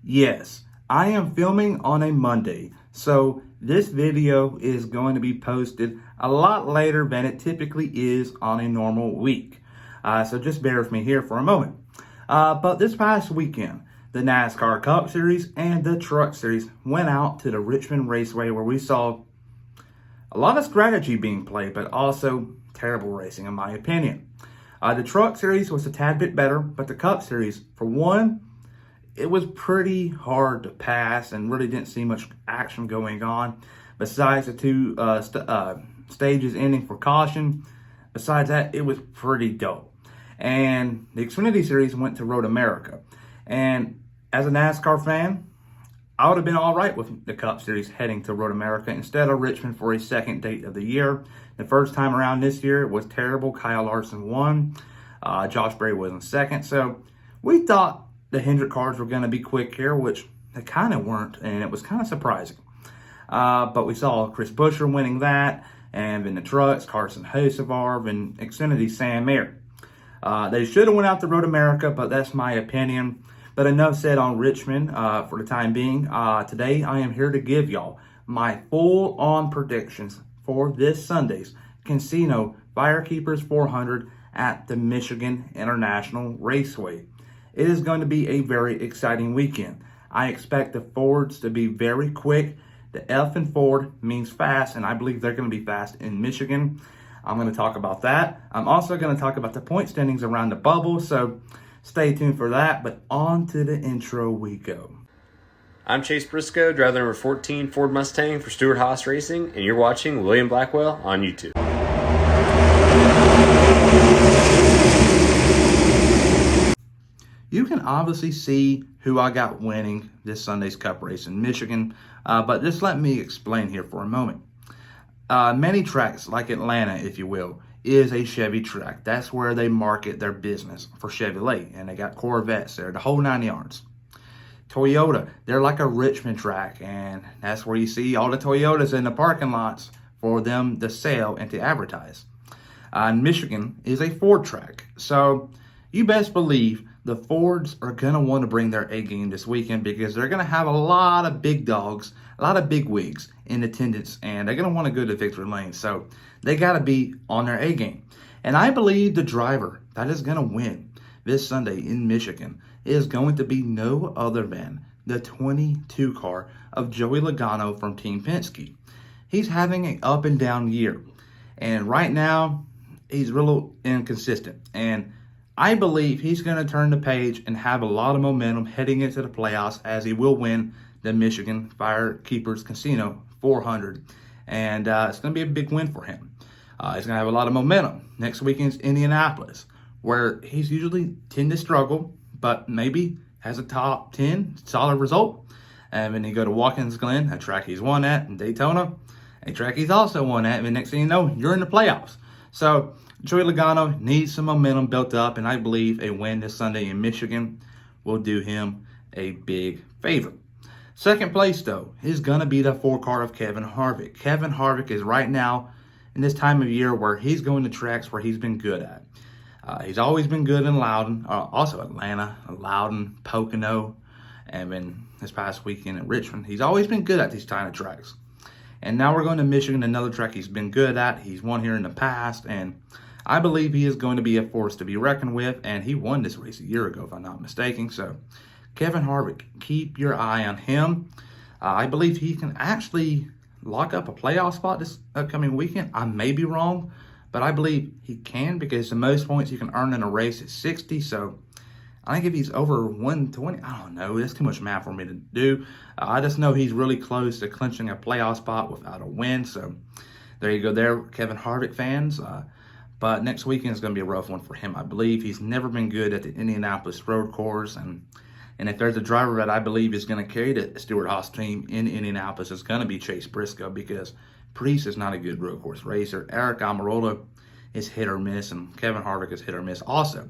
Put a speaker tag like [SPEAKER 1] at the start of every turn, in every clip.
[SPEAKER 1] Yes, I am filming on a Monday, so this video is going to be posted a lot later than it typically is on a normal week. So just bear with me here for a moment. But this past weekend, the NASCAR Cup Series and the Truck Series went out to the Richmond Raceway where we saw a lot of strategy being played, but also terrible racing in my opinion. The Truck Series was a tad bit better, but the Cup Series, for one, it was pretty hard to pass and really didn't see much action going on. Besides the two stages ending for caution, besides that, it was pretty dull. And the Xfinity Series went to Road America. And as a NASCAR fan, I would have been all right with the Cup Series heading to Road America instead of Richmond for a second date of the year. The first time around this year was terrible. Kyle Larson won. Josh Berry was in second. So we thought the Hendrick cars were going to be quick here, which they kind of weren't, and it was kind of surprising. But we saw Chris Buescher winning that, and then the trucks, Carson Hocevar, and Xfinity Sam Mayer. They should have went out to Road America, but that's my opinion. But enough said on Richmond for the time being. Today, I am here to give y'all my full-on predictions for this Sunday's Casino Firekeepers 400 at the Michigan International Raceway. It is going to be a very exciting weekend. I expect the Fords to be very quick. The F in Ford means fast, and I believe they're going to be fast in Michigan. I'm going to talk about that. I'm also going to talk about the point standings around the bubble, so stay tuned for that. But on to the intro we go.
[SPEAKER 2] I'm Chase Briscoe, driver number 14 Ford Mustang for Stewart-Haas Racing, and you're watching William Blackwell on YouTube.
[SPEAKER 1] You can obviously see who I got winning this Sunday's Cup race in Michigan, but just let me explain here for a moment. Many tracks, like Atlanta, if you will, is a Chevy track. That's where they market their business for Chevrolet, and they got Corvettes there, the whole 9 yards. Toyota, they're like a Richmond track, and that's where you see all the Toyotas in the parking lots for them to sell and to advertise. Michigan is a Ford track, so you best believe the Fords are going to want to bring their A game this weekend because they're going to have a lot of big dogs, a lot of big wigs in attendance, and they're going to want to go to victory lane. So they got to be on their A game. And I believe the driver that is going to win this Sunday in Michigan is going to be no other than the 22 car of Joey Logano from Team Penske. He's having an up and down year. And right now, he's real inconsistent. And I believe he's going to turn the page and have a lot of momentum heading into the playoffs as he will win the Michigan Firekeepers Casino 400. And it's going to be a big win for him. He's going to have a lot of momentum. Next weekend's Indianapolis, where he's usually tend to struggle, but maybe has a top 10 solid result. And then you go to Watkins Glen, a track he's won at, and Daytona, a track he's also won at. And the next thing you know, you're in the playoffs. So Joey Logano needs some momentum built up, and I believe a win this Sunday in Michigan will do him a big favor. Second place, though, is going to be the 4 car of Kevin Harvick. Kevin Harvick is right now in this time of year where he's going to tracks where he's been good at. He's always been good in Loudon, also Atlanta, Loudon, Pocono, and then this past weekend at Richmond. He's always been good at these kind of tracks. And now we're going to Michigan, another track he's been good at. He's won here in the past, and I believe he is going to be a force to be reckoned with, and he won this race a year ago, if I'm not mistaken. So, Kevin Harvick, keep your eye on him. I believe he can actually lock up a playoff spot this upcoming weekend. I may be wrong, but I believe he can because the most points you can earn in a race is 60. So, I think if he's over 120, I don't know. That's too much math for me to do. I just know he's really close to clinching a playoff spot without a win. So, there you go there, Kevin Harvick fans. But next weekend is going to be a rough one for him. I believe he's never been good at the Indianapolis road course. And if there's a driver that I believe is going to carry the Stewart-Haas team in Indianapolis, it's going to be Chase Briscoe because Priest is not a good road course racer. Eric Almirola is hit or miss, and Kevin Harvick is hit or miss also.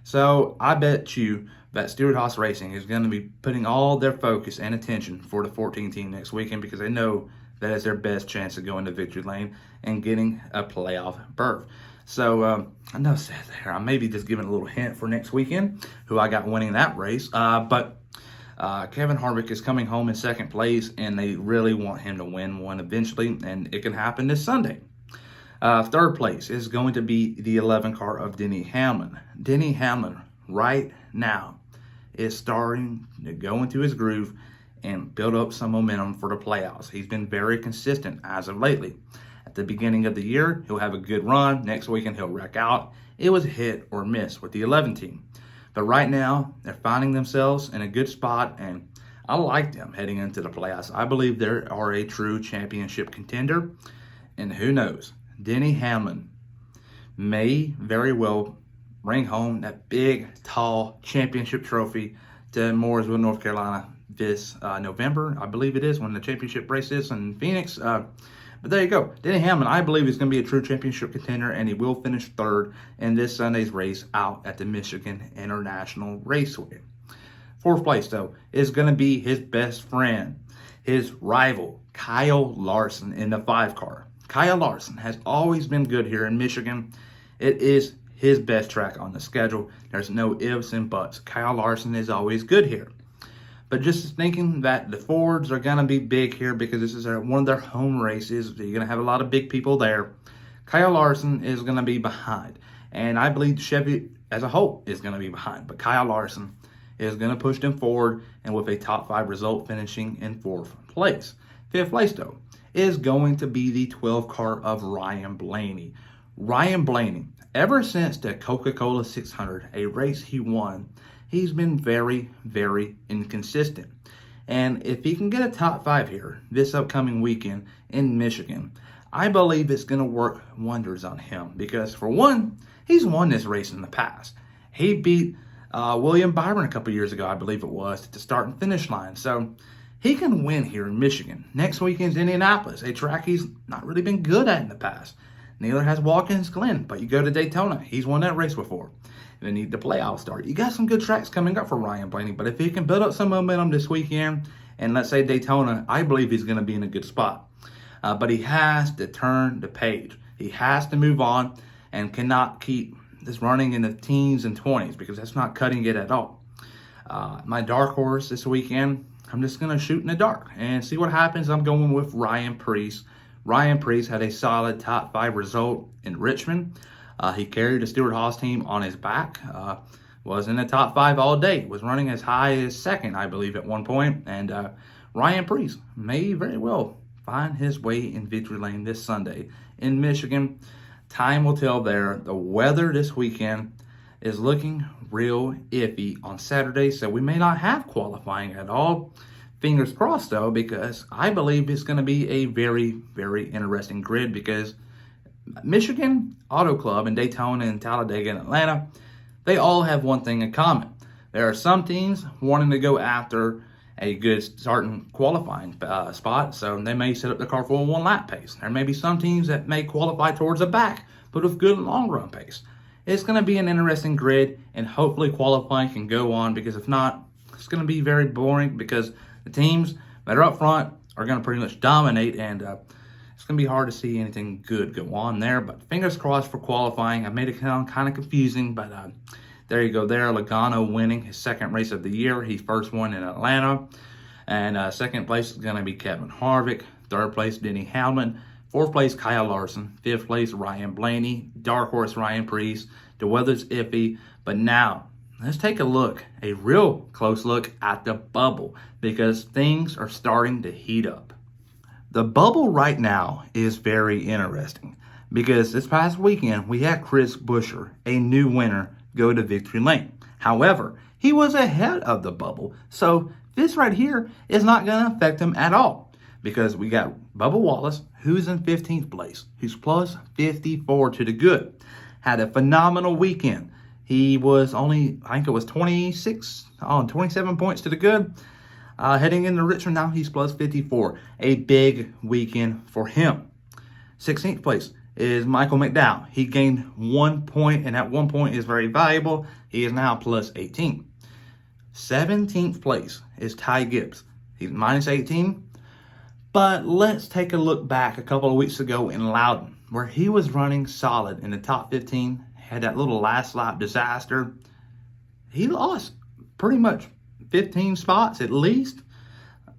[SPEAKER 1] So I bet you that Stewart-Haas Racing is going to be putting all their focus and attention for the 14 team next weekend because they know that is their best chance of going to victory lane and getting a playoff berth. So, enough said there. I may be just giving a little hint for next weekend, who I got winning that race. But Kevin Harvick is coming home in second place, and they really want him to win one eventually, and it can happen this Sunday. Third place is going to be the 11 car of Denny Hamlin. Denny Hamlin right now is starting to go into his groove and build up some momentum for the playoffs. He's been very consistent as of lately. At the beginning of the year, he'll have a good run. Next weekend, he'll wreck out. It was hit or miss with the 11 team. But right now, they're finding themselves in a good spot, and I like them heading into the playoffs. I believe they are a true championship contender, and who knows, Denny Hamlin may very well bring home that big, tall championship trophy to Mooresville, North Carolina this November. I believe it is when the championship race is in Phoenix. But there you go. Denny Hamlin, I believe, is going to be a true championship contender, and he will finish third in this Sunday's race out at the Michigan International Raceway. Fourth place, though, is going to be his best friend, his rival, Kyle Larson in the 5 car. Kyle Larson has always been good here in Michigan. It is his best track on the schedule. There's no ifs and buts. Kyle Larson is always good here. But just thinking that the Fords are going to be big here because this is one of their home races. You're going to have a lot of big people there. Kyle Larson is going to be behind. And I believe Chevy as a whole is going to be behind. But Kyle Larson is going to push them forward, and with a top 5 result finishing in 4th place. 5th place, though, is going to be the 12 car of Ryan Blaney. Ryan Blaney, ever since the Coca-Cola 600, a race he won, he's been very, very inconsistent. And if he can get a top 5 here this upcoming weekend in Michigan, I believe it's going to work wonders on him. Because for one, he's won this race in the past. He beat William Byron a couple years ago, I believe it was, at the start and finish line. So he can win here in Michigan. Next weekend's Indianapolis, a track he's not really been good at in the past. Neither has Watkins Glen, but you go to Daytona, he's won that race before. They need the playoff start. You got some good tracks coming up for Ryan Blaney, but if he can build up some momentum this weekend, and let's say Daytona, I believe he's going to be in a good spot. But he has to turn the page. He has to move on and cannot keep this running in the teens and 20s because that's not cutting it at all. My dark horse this weekend, I'm just going to shoot in the dark and see what happens. I'm going with Ryan Preece. Ryan Preece had a solid top 5 result in Richmond. He carried the Stewart-Haas team on his back. Was in the top 5 all day. Was running as high as 2nd, I believe, at one point. And Ryan Preece may very well find his way in victory lane this Sunday in Michigan. Time will tell there. The weather this weekend is looking real iffy on Saturday, so we may not have qualifying at all. Fingers crossed, though, because I believe it's going to be a very, very interesting grid because Michigan Auto Club and Daytona and Talladega and Atlanta, they all have one thing in common. There are some teams wanting to go after a good starting qualifying spot, so they may set up the car for a 1-lap pace. There may be some teams that may qualify towards the back, but with good long-run pace. It's going to be an interesting grid, and hopefully qualifying can go on, because if not, it's going to be very boring because the teams that are up front are going to pretty much dominate, and it's going to be hard to see anything good go on there. But fingers crossed for qualifying. I made it sound kind of confusing, but there you go there. Logano winning his 2nd race of the year. He first won in Atlanta. And 2nd place is going to be Kevin Harvick. 3rd place, Denny Hamlin. 4th place, Kyle Larson. 5th place, Ryan Blaney. Dark horse, Ryan Preece. The weather's iffy. But now, let's take a real close look at the bubble, because things are starting to heat up. The bubble right now is very interesting because this past weekend we had Chris Buescher, a new winner, go to victory lane. However, he was ahead of the bubble, so this right here is not going to affect him at all because we got Bubba Wallace, who's in 15th place, who's plus 54 to the good. Had a phenomenal weekend. He was only, I think it was 27 points to the good. Heading into Richmond now, he's plus 54. A big weekend for him. 16th place is Michael McDowell. He gained 1 point, and that 1 point is very valuable. He is now plus 18. 17th place is Ty Gibbs. He's minus 18. But let's take a look back a couple of weeks ago in Loudon, where he was running solid in the top 15. Had that little last lap disaster. He lost pretty much 15 spots at least.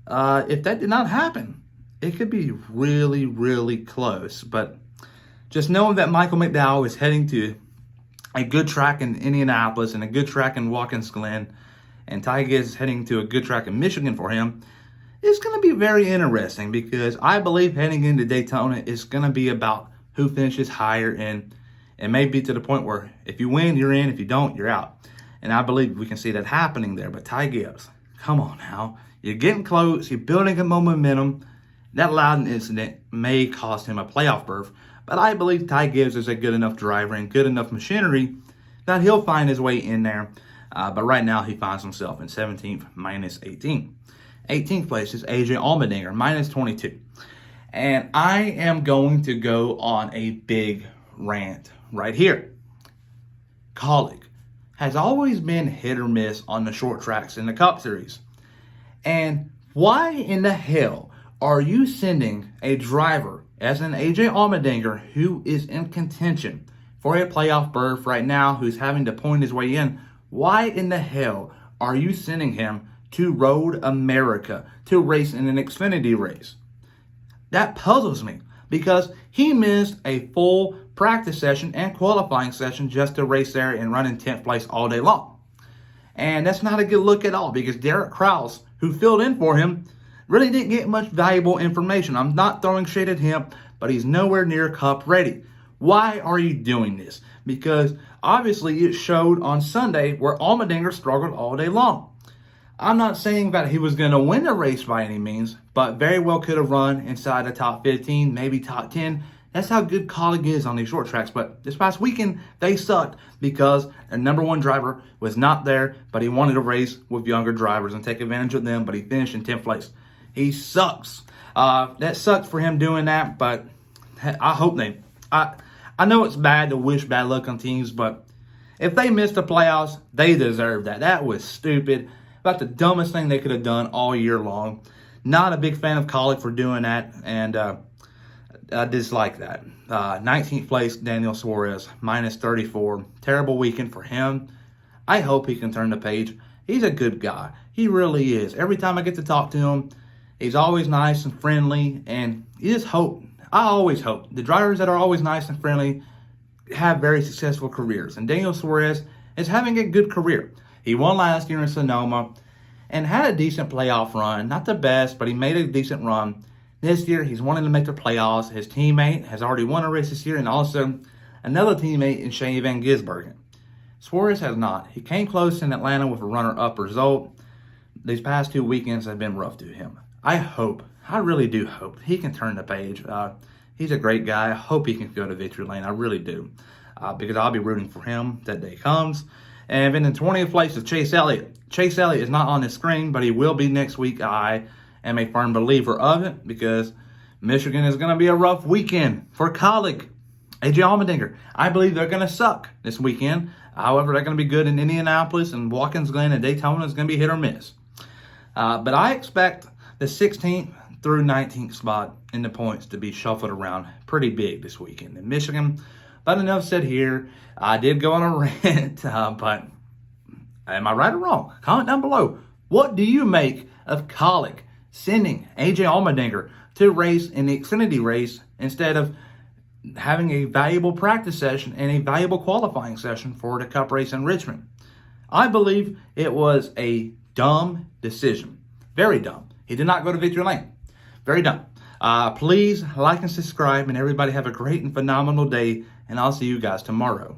[SPEAKER 1] If that did not happen, it could be really, really close. But just knowing that Michael McDowell is heading to a good track in Indianapolis and a good track in Watkins Glen, and Ty Gibbs is heading to a good track in Michigan for him, it's going to be very interesting, because I believe heading into Daytona is going to be about who finishes higher, and it may be to the point where if you win, you're in. If you don't, you're out. And I believe we can see that happening there. But Ty Gibbs, come on now. You're getting close. You're building a momentum. That Loudon incident may cost him a playoff berth, but I believe Ty Gibbs is a good enough driver and good enough machinery that he'll find his way in there. But right now he finds himself in 17th, minus 18. 18th place is AJ Allmendinger, minus 22. And I am going to go on a big rant right here. Kaulig has always been hit or miss on the short tracks in the Cup Series. And why in the hell are you sending a driver as an AJ Allmendinger, who is in contention for a playoff berth right now, who's having to point his way in? Why in the hell are you sending him to Road America to race in an Xfinity race? That puzzles me, because he missed a full practice session and qualifying session just to race there and run in 10th place all day long. And that's not a good look at all, because Derek Krause, who filled in for him, really didn't get much valuable information. I'm not throwing shade at him, but he's nowhere near Cup ready. Why are you doing this? Because obviously it showed on Sunday where Allmendinger struggled all day long. I'm not saying that he was going to win the race by any means, but very well could have run inside the top 15, maybe top 10. That's how good Kaulig is on these short tracks. But this past weekend, they sucked because the number one driver was not there, but he wanted to race with younger drivers and take advantage of them, but he finished in 10th place. He sucks. That sucks for him doing that, but I hope I know it's bad to wish bad luck on teams, but if they missed the playoffs, they deserve that. That was stupid. About the dumbest thing they could have done all year long. Not a big fan of Kaulig for doing that, and I dislike that. 19th place, Daniel Suarez, minus 34. Terrible weekend for him. I hope he can turn the page. He's a good guy. He really is. Every time I get to talk to him, he's always nice and friendly, and you just hope, I always hope, the drivers that are always nice and friendly have very successful careers. And Daniel Suarez is having a good career. He won last year in Sonoma and had a decent playoff run. Not the best, but he made a decent run. This year, he's wanting to make the playoffs. His teammate has already won a race this year, and also another teammate in Shane Van Gisbergen. Suarez has not. He came close in Atlanta with a runner-up result. These past 2 weekends have been rough to him. I really do hope he can turn the page. He's a great guy. I hope he can go to victory lane. I really do. Because I'll be rooting for him that day comes. And then in 20th place is Chase Elliott. Chase Elliott is not on the screen, but he will be next week. I am a firm believer of it, because Michigan is going to be a rough weekend for Kaulig. AJ Allmendinger, I believe they're going to suck this weekend. However, they're going to be good in Indianapolis, and Watkins Glen and Daytona is going to be hit or miss. But I expect the 16th through 19th spot in the points to be shuffled around pretty big this weekend in Michigan. But enough said here. I did go on a rant, but am I right or wrong? Comment down below. What do you make of Kaulig sending AJ Allmendinger to race in the Xfinity race instead of having a valuable practice session and a valuable qualifying session for the Cup race in Richmond? I believe it was a dumb decision. Very dumb. He did not go to victory lane. Very dumb. Please like and subscribe, and everybody have a great and phenomenal day, and I'll see you guys tomorrow.